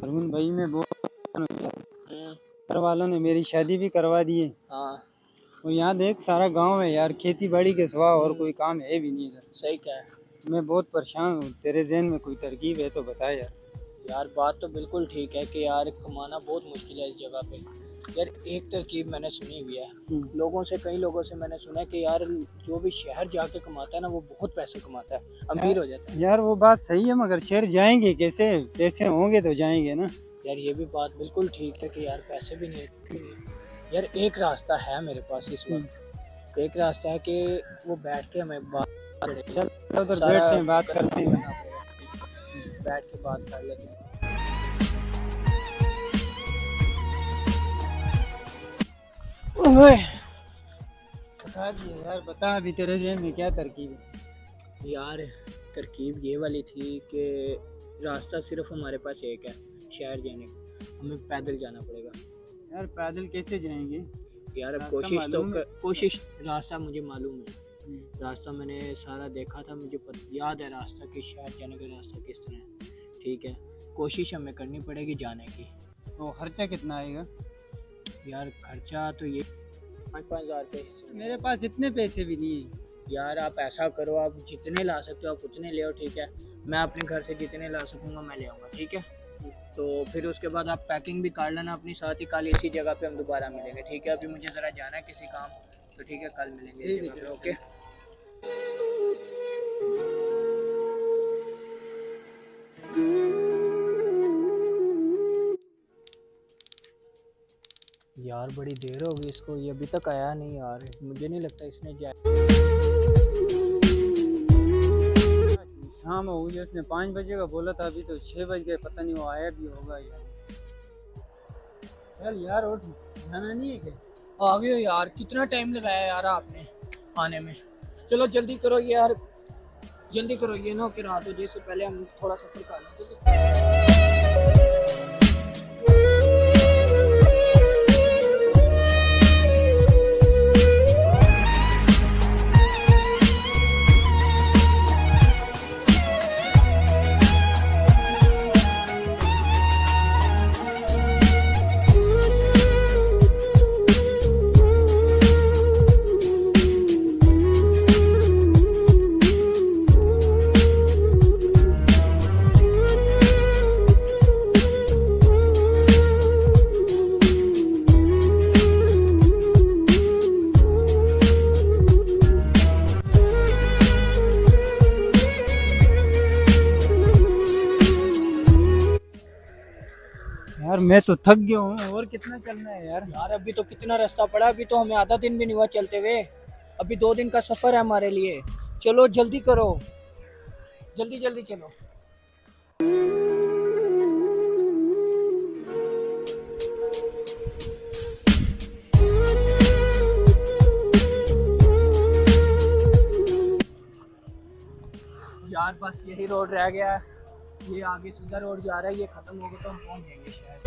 अरुण भाई मैं बहुत घर वालों ने मेरी शादी भी करवा दी है। हाँ और यहाँ देख सारा गांव है यार, खेती बाड़ी के सिवा और कोई काम है भी नहीं इधर। सही क्या है मैं बहुत परेशान हूँ, तेरे ज़हन में कोई तरकीब है तो बता यार। यार। बात तो बिल्कुल ठीक है कि यार कमाना बहुत मुश्किल है इस जगह पे। यार एक तरकीब मैंने सुनी हुई है लोगों से, कई लोगों से मैंने सुना है कि यार जो भी शहर जाके कमाता है ना वो बहुत पैसे कमाता है, अमीर हो जाता है। यार वो बात सही है, मगर शहर जाएंगे कैसे? पैसे होंगे तो जाएंगे ना। यार ये भी बात बिल्कुल ठीक है कि यार पैसे भी नहीं। यार एक रास्ता है मेरे पास इस वक्त, एक रास्ता है कि वो बैठ के हमें बात चल उधर बैठते हैं, बात करते हैं। बैठ के बात कर लेते हैं। ओए बता दिए यार, बता अभी तेरे ज़हन में क्या तरकीब है? यार तरकीब ये वाली थी कि रास्ता सिर्फ हमारे पास एक है शहर जाने का, हमें पैदल जाना पड़ेगा। यार पैदल कैसे जाएंगे? यार अब कोशिश रास्ता मुझे मालूम है, रास्ता मैंने सारा देखा था, मुझे याद है रास्ता कि शहर जाने का रास्ता किस तरह है। ठीक है, कोशिश हमें करनी पड़ेगी जाने की। तो खर्चा कितना आएगा? यार खर्चा तो ये 5-5 हज़ार रुपये हिस्से। मेरे पास इतने पैसे भी नहीं है। यार आप ऐसा करो, आप जितने ला सकते हो आप उतने ले आओ, ठीक है। मैं अपने घर से जितने ला सकूँगा मैं ले आऊँगा, ठीक है। तो फिर उसके बाद आप पैकिंग भी कर लेना अपनी साथ ही, कल इसी जगह पे हम दोबारा मिलेंगे, ठीक है। अभी मुझे ज़रा जाना है किसी काम, तो ठीक है कल मिलेंगे इस जगह पे, ओके। यार बड़ी देर हो गई इसको, ये अभी तक आया नहीं यार, मुझे नहीं लगता इसने जाए। शाम हो गई, उसने 5 बजे का बोला था, अभी तो 6 बज गए, पता नहीं वो आया भी होगा यार। चल यार उठ, जाना नहीं है क्या? आ गए हो यार, कितना टाइम लगाया यार आपने आने में। चलो जल्दी करो यार, जल्दी करो, ये ना कि रात हो जाए, इससे पहले हम थोड़ा सफर कर लें। यार मैं तो थक गया हूँ, और कितना चलना है यार? यार अभी तो कितना रास्ता पड़ा, अभी तो हमें आधा दिन भी नहीं हुआ चलते हुए, अभी 2 दिन का सफर है हमारे लिए। चलो जल्दी करो, जल्दी जल्दी चलो। यार बस यही रोड रह गया है, ये आगे सीधा रोड जा रहा है, ये खत्म होगा तो हम पहुंच जाएंगे शहर।